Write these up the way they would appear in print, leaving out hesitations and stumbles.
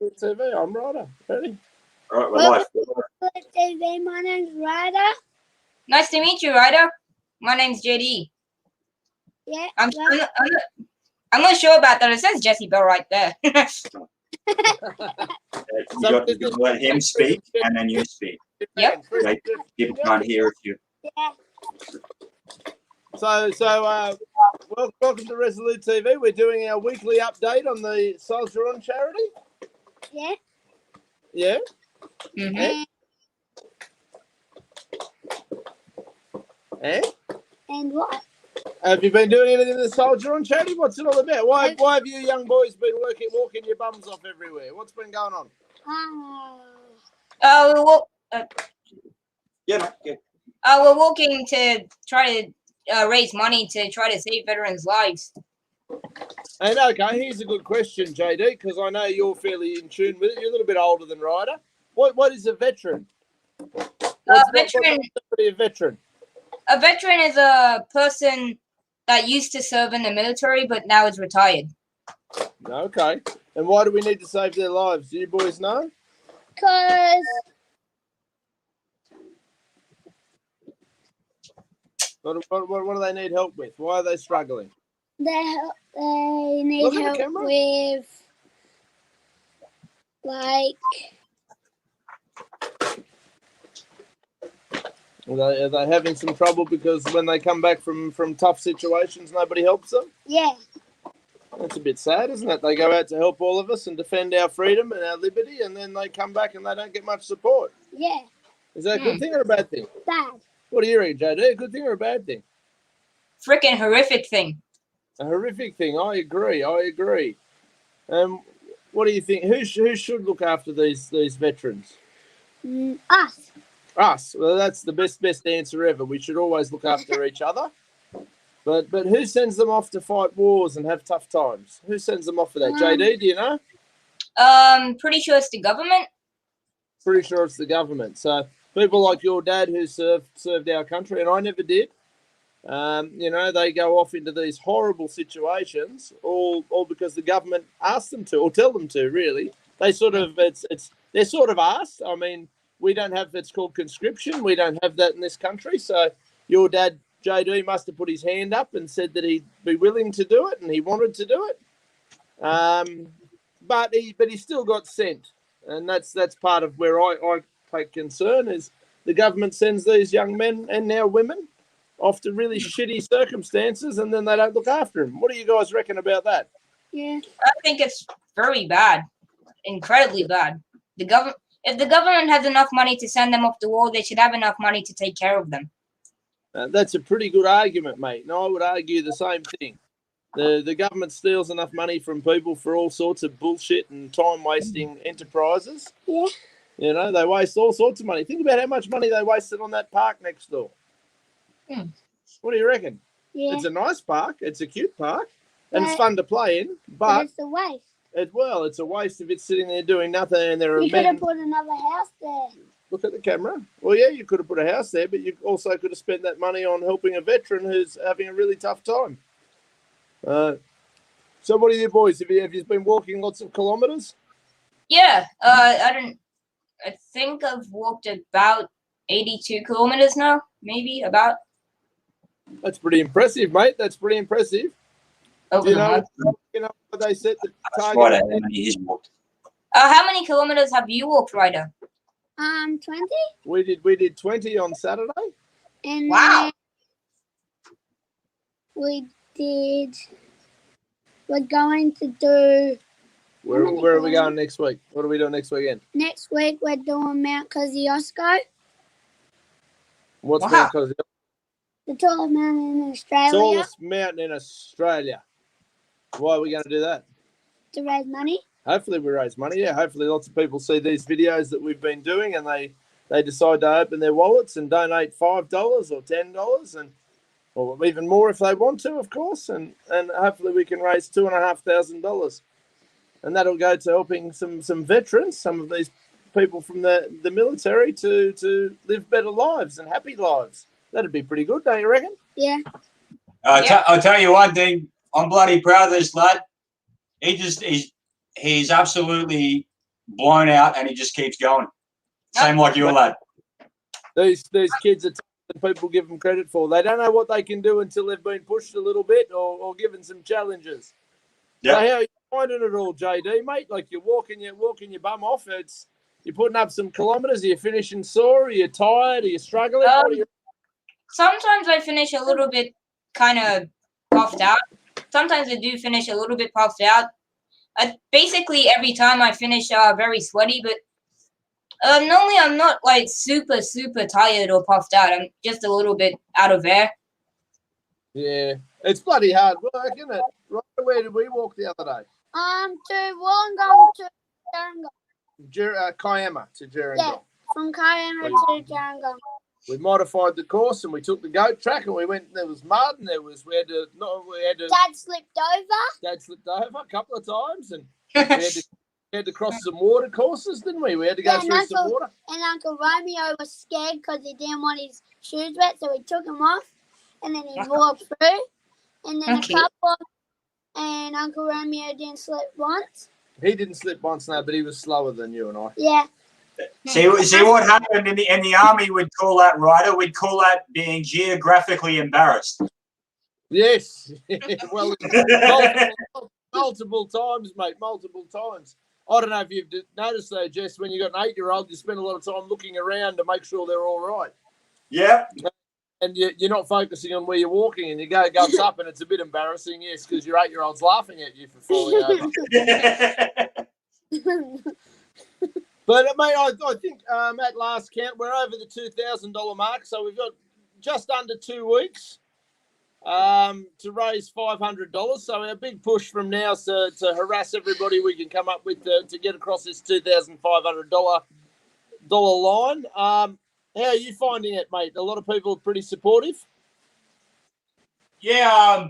TV. I'm Ryder. Ready? All right, we're Welcome live. to TV. My name's Ryder. Nice to meet you, Ryder. My name's JD. Yeah. I'm not sure about that. It says Jesse Bell right there. You got to let him speak, and then you speak. Yep. Like, people can't hear if you. Yeah. Welcome to Ressolute TV. We're doing our weekly update on the Soldier On charity. Yeah. Yeah. Mm-hmm. And And what? have you been doing anything to the Soldier On charity? What's it all about? Why have you young boys been walking your bums off everywhere? What's been going on? Yeah. We're walking to try to raise money to try to save veterans' lives. And okay, here's a good question, JD, because I know you're fairly in tune with it. You're a little bit older than Ryder. What is a veteran? What's a veteran? A veteran is a person that used to serve in the military but now is retired. Okay. And why do we need to save their lives? Do you boys know? Because What do they need help with? Why are they struggling? they need help with, like, Are they having some trouble because when they come back from tough situations, nobody helps them? yeah. That's a bit sad, isn't it? They go out to help all of us and defend our freedom and our liberty, and then they come back and they don't get much support. Yeah. Is that a good thing or a bad thing? Bad. What do you reckon, JD? A good thing or a bad thing? Freaking horrific thing. A horrific thing. I agree. What do you think? Who should look after these veterans? Us. Us. Well, that's the best answer ever. We should always look after each other. But who sends them off to fight wars and have tough times? Who sends them off for that? JD, do you know? Pretty sure it's the government. Pretty sure it's the government. So people like your dad who served our country, and I never did. They go off into these horrible situations, all because the government asked them to, or tell them to. Really, they're sort of asked. I mean, we don't have, it's called conscription. We don't have that in this country. So your dad, JD, must have put his hand up and said that he'd be willing to do it, and he wanted to do it. But he still got sent, and that's part of where I take concern is the government sends these young men and now women off to really shitty circumstances, and then they don't look after them. What do you guys reckon about that? Yeah. I think it's very bad, incredibly bad. If the government has enough money to send them off the war, they should have enough money to take care of them. That's a pretty good argument, mate. And I would argue the same thing. The government steals enough money from people for all sorts of bullshit and time-wasting enterprises. Yeah. You know, they waste all sorts of money. Think about how much money they wasted on that park next door. What do you reckon? Yeah. It's a nice park. It's a cute park. And it's fun to play in. But it's a waste. It's a waste if it's sitting there doing nothing and there are You could men. have put another house there. Look at the camera. Well, yeah, you could have put a house there, but you also could have spent that money on helping a veteran who's having a really tough time. So what are you boys? Have you been walking lots of kilometres? Yeah, I think I've walked about 82 kilometers now, maybe about. That's pretty impressive, mate. That's pretty impressive. Over Do the month. you know what they set the That's target? right. How many he's walked? How many kilometers have you walked, Ryder? 20. We did 20 on Saturday. And Wow. We're going to do. Where are we going next week? What are we doing next weekend? Next week we're doing Mount Kosciuszko, What's Wow. Mount Kosciuszko? the tallest mountain in Australia, Tallest mountain in Australia. Why are we going to do that? to raise money. Hopefully we raise money. Yeah, hopefully lots of people see these videos that we've been doing and they decide to open their wallets and donate $5 or $10 or even more if they want to, of course. And hopefully we can raise $2,500. And that'll go to helping some veterans, some of these people from the military to live better lives and happy lives. That'd be pretty good, don't you reckon? Yeah. I'll tell you one thing. I'm bloody proud of this lad. He's absolutely blown out, and he just keeps going. Same like your lad. These kids are that people give them credit for. They don't know what they can do until they've been pushed a little bit or given some challenges. Yep. So how are you finding it all, JD, mate? Like you're walking your bum off. You're putting up some kilometres. Are you finishing sore? Are you tired? Are you struggling? Sometimes I finish a little bit kind of puffed out. Sometimes I do finish a little bit puffed out. Basically, every time I finish very sweaty, but normally I'm not like super, super tired or puffed out. I'm just a little bit out of air. Yeah, it's bloody hard work, isn't it? Right, where did we walk the other day? To Wollongong to Gerringong. Kiama to Gerringong. Yeah, from Kiama to Gerringong. We modified the course and we took the goat track and we went. There was mud and we had to. Dad slipped over. Dad slipped over a couple of times and we had to cross some water courses, didn't we? We had to go through some water. And Uncle Romeo was scared because he didn't want his shoes wet, so he took them off and then he walked through. And then and Uncle Romeo didn't slip once. He didn't slip once, no, but he was slower than you and I. Yeah. See what happened in the army? We'd call that, Ryder. We'd call that being geographically embarrassed. Yes. Well, multiple times, mate. Multiple times. I don't know if you've noticed though, Jess. When you got an 8-year-old, you spend a lot of time looking around to make sure they're all right. Yeah. And you're not focusing on where you're walking, and you go guts up, and it's a bit embarrassing, yes, because your 8-year-old's laughing at you for falling over. But, mate, I think at last count, we're over the $2,000 mark, so we've got just under 2 weeks to raise $500. So our big push from now is to harass everybody we can come up with to get across this $2,500 line. How are you finding it, mate? A lot of people are pretty supportive. Yeah.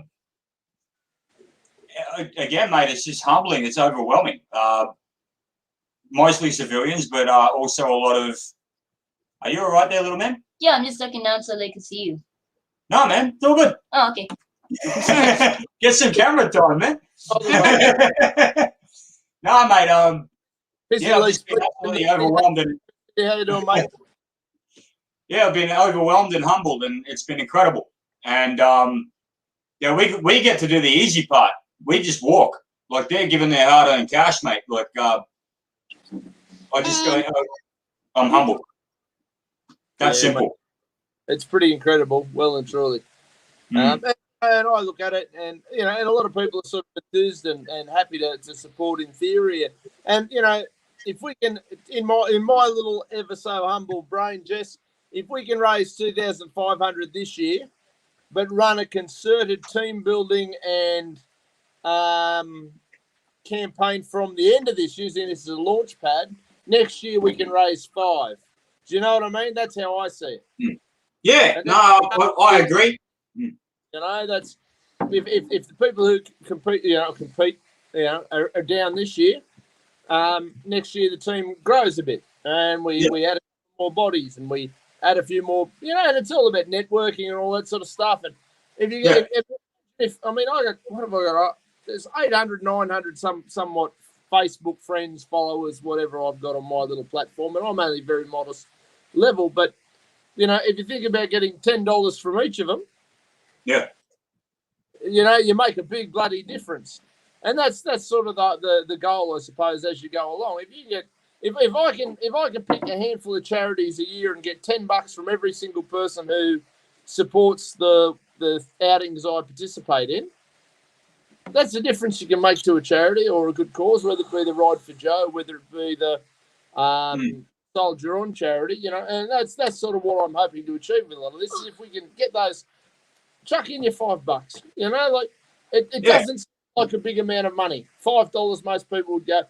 Again, mate, it's just humbling. It's overwhelming. Mostly civilians, but also a lot of. Are you all right there, little man? Yeah, I'm just looking down so they can see you. No, man, it's all good. Oh, okay. Get some camera time, man. No, mate. Yeah, I've just been absolutely overwhelmed. How you doing, mate? Yeah, I've been overwhelmed and humbled, and it's been incredible. And yeah, we get to do the easy part. We just walk. Like they're giving their hard-earned cash, mate. Like I just go. I'm humbled. That's simple. Mate. It's pretty incredible, well and truly. And I look at it, and and a lot of people are sort of enthused and happy to support in theory. And if we can, in my little ever so humble brain, Jess, if we can raise 2,500 this year, but run a concerted team building and campaign from the end of this, using this as a launch pad, next year we can raise 5. Do you know what I mean? That's how I see it. Yeah, no, I agree. That's if the people who compete are down this year, next year the team grows a bit, and we add more bodies and we add a few more, and it's all about networking and all that sort of stuff. And if you get, what have I got? There's 800, 900 somewhat Facebook friends, followers, whatever I've got on my little platform, and I'm only very modest level, but if you think about getting $10 from each of them, you make a big bloody difference, and that's sort of the goal, I suppose, as you go along. If you get, if I can pick a handful of charities a year and get $10 from every single person who supports the outings I participate in, that's the difference you can make to a charity or a good cause, whether it be the Ride for Joe, whether it be the Soldier On charity, and that's sort of what I'm hoping to achieve with a lot of this. Is if we can get those, chuck in your $5, like it doesn't seem like a big amount of money. $5, most people would go.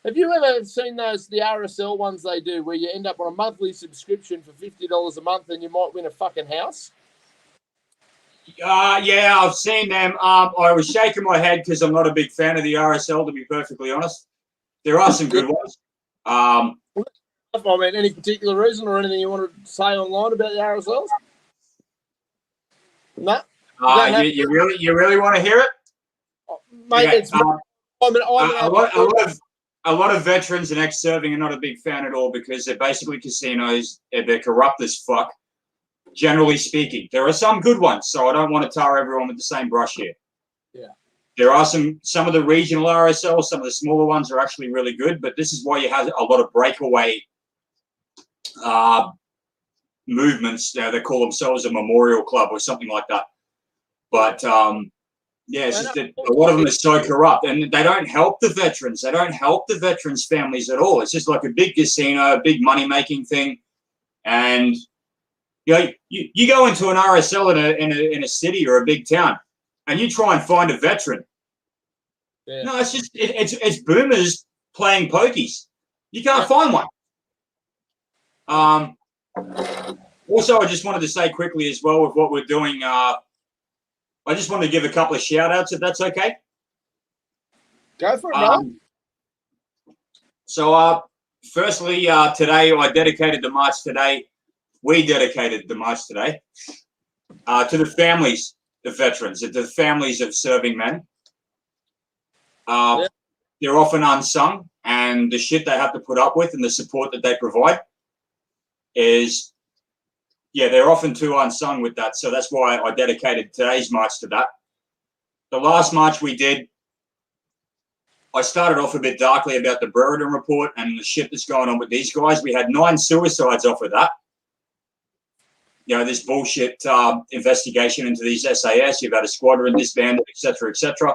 Have you ever seen the RSL ones they do, where you end up on a monthly subscription for $50 a month and you might win a fucking house? Yeah, I've seen them. I was shaking my head because I'm not a big fan of the RSL, to be perfectly honest. There are some good ones. Any particular reason or anything you want to say online about the RSLs? No. You really want to hear it? Mate, yeah, it's. a lot of veterans and ex-serving are not a big fan at all because they're basically casinos. They're corrupt as fuck, generally speaking. There are some good ones, so I don't want to tar everyone with the same brush here. Yeah. There are some of the regional RSLs, some of the smaller ones are actually really good, but this is why you have a lot of breakaway movements. They call themselves a memorial club or something like that. But yeah, it's just that a lot of them are so corrupt, and they don't help the veterans. They don't help the veterans' families at all. It's just like a big casino, a big money-making thing. And you know, you go into an RSL in a city or a big town, and you try and find a veteran. Yeah. No, it's just it's boomers playing pokies. You can't find one. Also, I just wanted to say quickly as well with what we're doing. I just wanted to give a couple of shout outs if that's okay. Go for it, brother. So, firstly, today I dedicated the march today. We dedicated the march today to the families of veterans, to the families of serving men. They're often unsung, and the shit they have to put up with and the support that they provide is. Yeah, they're often too unsung with that. So that's why I dedicated today's march to that. The last march we did, I started off a bit darkly about the Brereton report and the shit that's going on with these guys. We had 9 suicides off of that. You know, this bullshit investigation into these SAS. You've had a squadron disbanded, et cetera,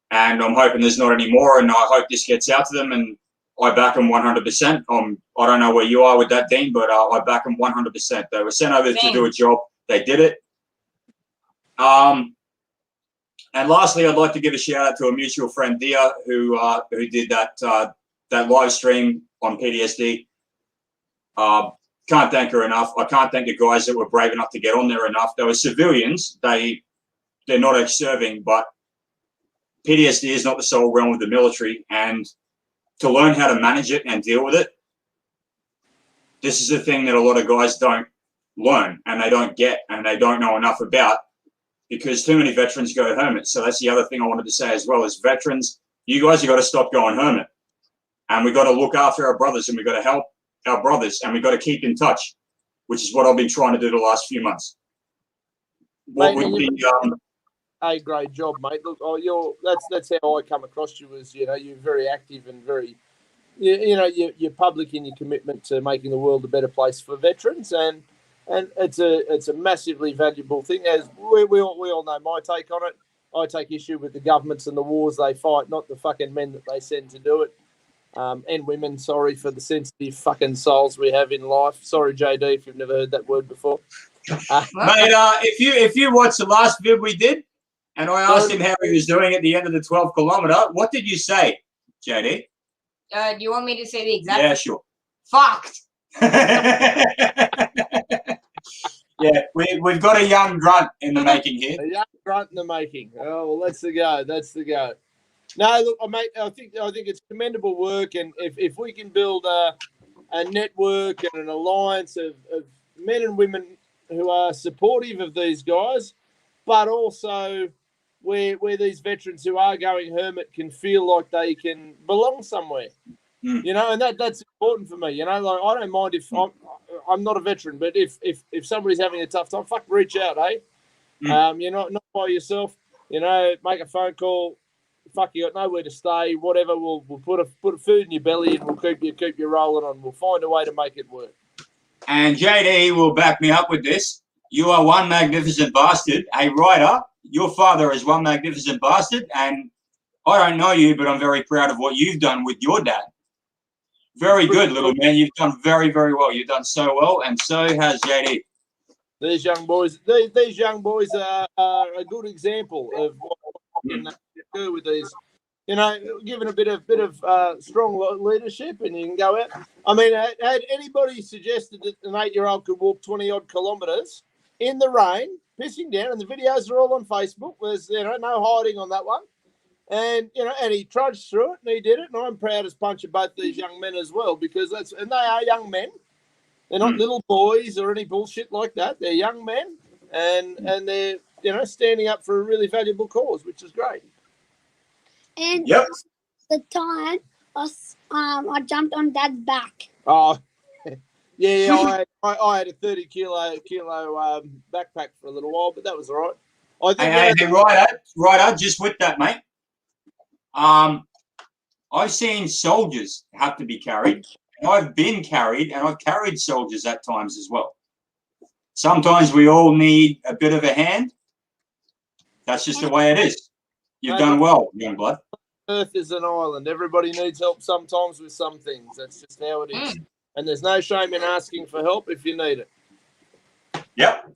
and I'm hoping there's not any more, and I hope this gets out to them, and I back them 100%. I don't know where you are with that, Dean, but I back them 100%. They were sent over to do a job. They did it. And lastly, I'd like to give a shout out to a mutual friend, Dia, who did that live stream on PTSD. Can't thank her enough. I can't thank the guys that were brave enough to get on there enough. They were civilians. They're not ex-serving, but PTSD is not the sole realm of the military, and to learn how to manage it and deal with it, this is the thing that a lot of guys don't learn and they don't get and they don't know enough about, because too many veterans go hermit. So that's the other thing I wanted to say as well, is veterans, you guys have got to stop going hermit, and we've got to look after our brothers, and we've got to help our brothers, and we've got to keep in touch, which is what I've been trying to do the last few months. What would be a great job, mate. Look, that's how I come across you. As you're very active and very, you're public in your commitment to making the world a better place for veterans, and it's a massively valuable thing. As we all know my take on it. I take issue with the governments and the wars they fight, not the fucking men that they send to do it, and women. Sorry for the sensitive fucking souls we have in life. Sorry, JD, if you've never heard that word before. Mate, if you watched the last vid we did, and I asked him how he was doing at the end of the 12 kilometer, what did you say, JD? Do you want me to say the exact? Yeah, sure. Fucked. Yeah, we've got a young grunt in the making here. A young grunt in the making. Oh, well, that's the go. That's the go. No, look, mate, I think it's commendable work, and if we can build a network and an alliance of men and women who are supportive of these guys, but also where these veterans who are going hermit can feel like they can belong somewhere, and that's important for me. Like, I don't mind if I'm not a veteran, but if somebody's having a tough time, fuck, reach out, eh? You're not by yourself. Make a phone call. Fuck, you got nowhere to stay. Whatever, we'll put a food in your belly and we'll keep you rolling on. We'll find a way to make it work. And JD will back me up with this. You are one magnificent bastard, a writer. Your father is one magnificent bastard, and I don't know you, but I'm very proud of what you've done with your dad. Very good, little man. You've done very, very well. You've done so well, and so has JD. These young boys are a good example of what we can do with these. Given a bit of strong leadership, and you can go out. I mean, had anybody suggested that an 8-year-old could walk 20-odd kilometres in the rain, pissing down, and the videos are all on Facebook. There's no hiding on that one, and and he trudged through it and he did it, and I'm proud as punch of both these young men as well, because they are young men. They're not little boys or any bullshit like that. They're young men, and they're standing up for a really valuable cause, which is great. And yep. the time I jumped on Dad's back. Oh, yeah. I had a 30 kilo backpack for a little while, but that was all right. I think Righto, just with that, mate. I've seen soldiers have to be carried, and I've been carried, and I've carried soldiers at times as well. Sometimes we all need a bit of a hand. That's just the way it is. You've done well, young blood. Earth is an island. Everybody needs help sometimes with some things. That's just how it is. And there's no shame in asking for help if you need it. Yep.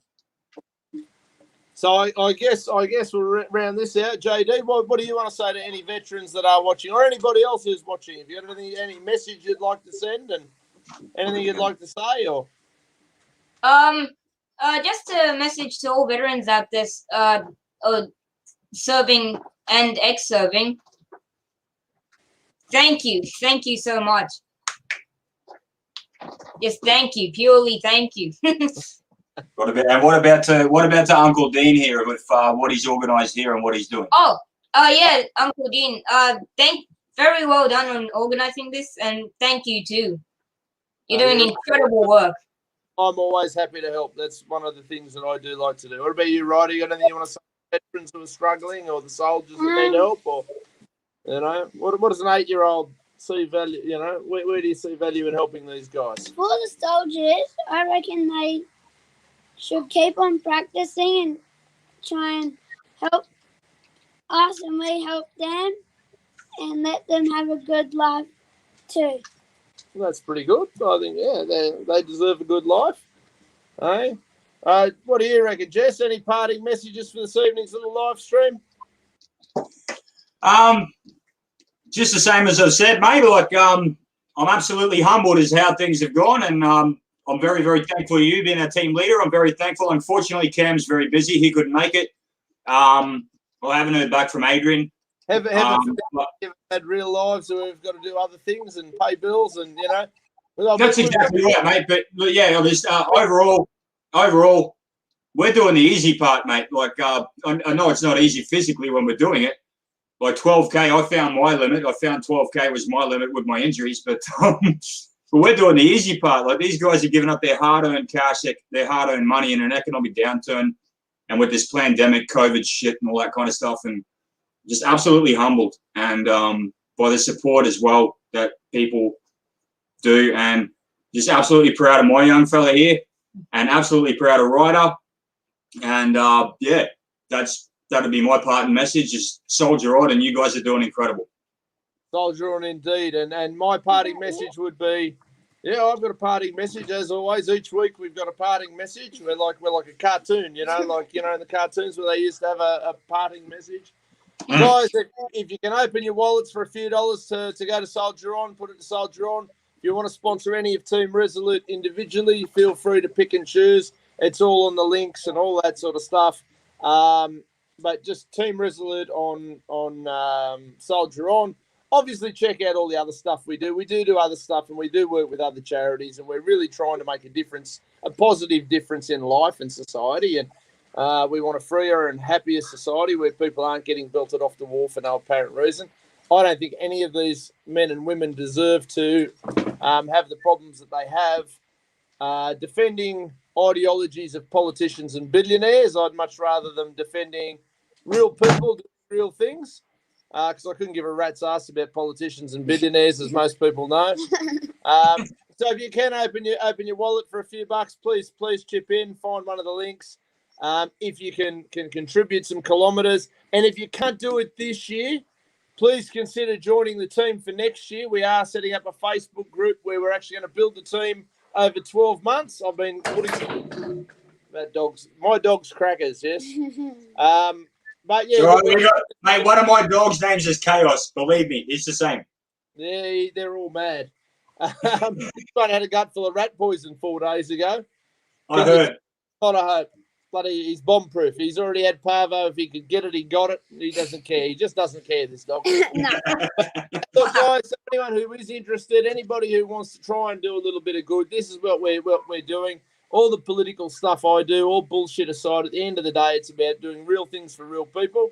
So I guess we'll round this out. JD, what do you want to say to any veterans that are watching, or anybody else who's watching? Have you got any message you'd like to send, and anything you'd like to say, or? Just a message to all veterans out there, serving and ex-serving. Thank you so much. Yes, thank you, purely thank you. What about to Uncle Dean here with what he's organised here and what he's doing? Yeah, Uncle Dean. Very well done on organising this, and thank you too. You're doing incredible work. I'm always happy to help. That's one of the things that I do like to do. What about you, Ryder? You got anything you want to say to veterans who are struggling, or the soldiers that need help, or what does an 8-year-old see value? Where do you see value in helping these guys? For the soldiers, I reckon they should keep on practicing and try and help us, and we help them, and let them have a good life too. Well, that's pretty good. I think, they deserve a good life. Hey? What do you reckon, Jess? Any parting messages for this evening's little live stream? Just the same as I've said, mate. I'm absolutely humbled as how things have gone, and I'm very, very thankful for you being our team leader. I'm very thankful. Unfortunately, Cam's very busy. He couldn't make it. I haven't heard back from Adrian. Have had real lives, so we've got to do other things and pay bills, and That's exactly right, mate. But yeah, just overall, we're doing the easy part, mate. I know it's not easy physically when we're doing it. Like 12K, I found my limit. I found 12K was my limit with my injuries, but we're doing the easy part. Like, these guys are giving up their hard-earned cash, their hard-earned money in an economic downturn, and with this pandemic, COVID shit, and all that kind of stuff, and just absolutely humbled, and by the support as well that people do, and just absolutely proud of my young fella here, and absolutely proud of Ryder, and that'd be my parting message: just soldier on, and you guys are doing incredible. Soldier on, indeed, and my parting message would be, I've got a parting message as always. Each week we've got a parting message. We're like a cartoon, in the cartoons where they used to have a parting message. Guys, if you can open your wallets for a few dollars to go to Soldier On, put it to Soldier On. If you want to sponsor any of Team Ressolute individually, feel free to pick and choose. It's all on the links and all that sort of stuff. But just Team Ressolute on Soldier On. Obviously, check out all the other stuff we do. We do other stuff, and we do work with other charities, and we're really trying to make a difference, a positive difference in life and society. And we want a freer and happier society where people aren't getting belted off the wall for no apparent reason. I don't think any of these men and women deserve to have the problems that they have defending ideologies of politicians and billionaires. I'd much rather them defending real people doing real things, because I couldn't give a rat's ass about politicians and billionaires, as most people know. So if you can open your wallet for a few bucks, please chip in, find one of the links. If you can contribute some kilometres, and if you can't do it this year, please consider joining the team for next year. We are setting up a Facebook group where we're actually going to build the team over 12 months. I've been putting my dog's crackers, yes. But yeah, right, mate, one of my dog's names is Chaos. Believe me, it's the same. Yeah, they're all mad. One had a gut full of rat poison 4 days ago. I heard. Not a hope. Bloody, he's bomb-proof. He's already had parvo. If he could get it, he got it. He doesn't care. He just doesn't care, this dog. No. Look, guys, anyone who is interested, anybody who wants to try and do a little bit of good, this is what we're doing. All the political stuff I do, all bullshit aside, at the end of the day, it's about doing real things for real people.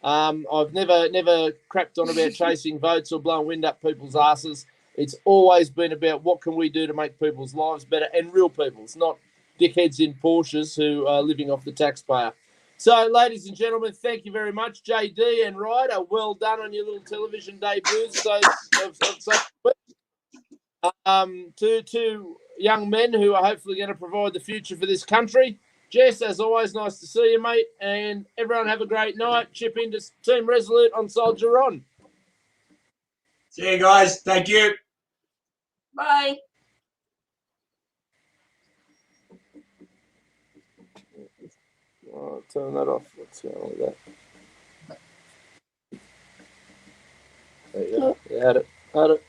I've never crapped on about chasing votes or blowing wind up people's asses. It's always been about what can we do to make people's lives better, and real people's, not dickheads in Porsches who are living off the taxpayer. So, ladies and gentlemen, thank you very much. JD and Ryder, well done on your little television debuts. Two young men who are hopefully going to provide the future for this country. Jess, as always, nice to see you, mate. And everyone have a great night. Chip into Team Ressolute on Soldier On. See you guys. Thank you. Bye. I'll turn that off. What's going on with that? There you go. You had it.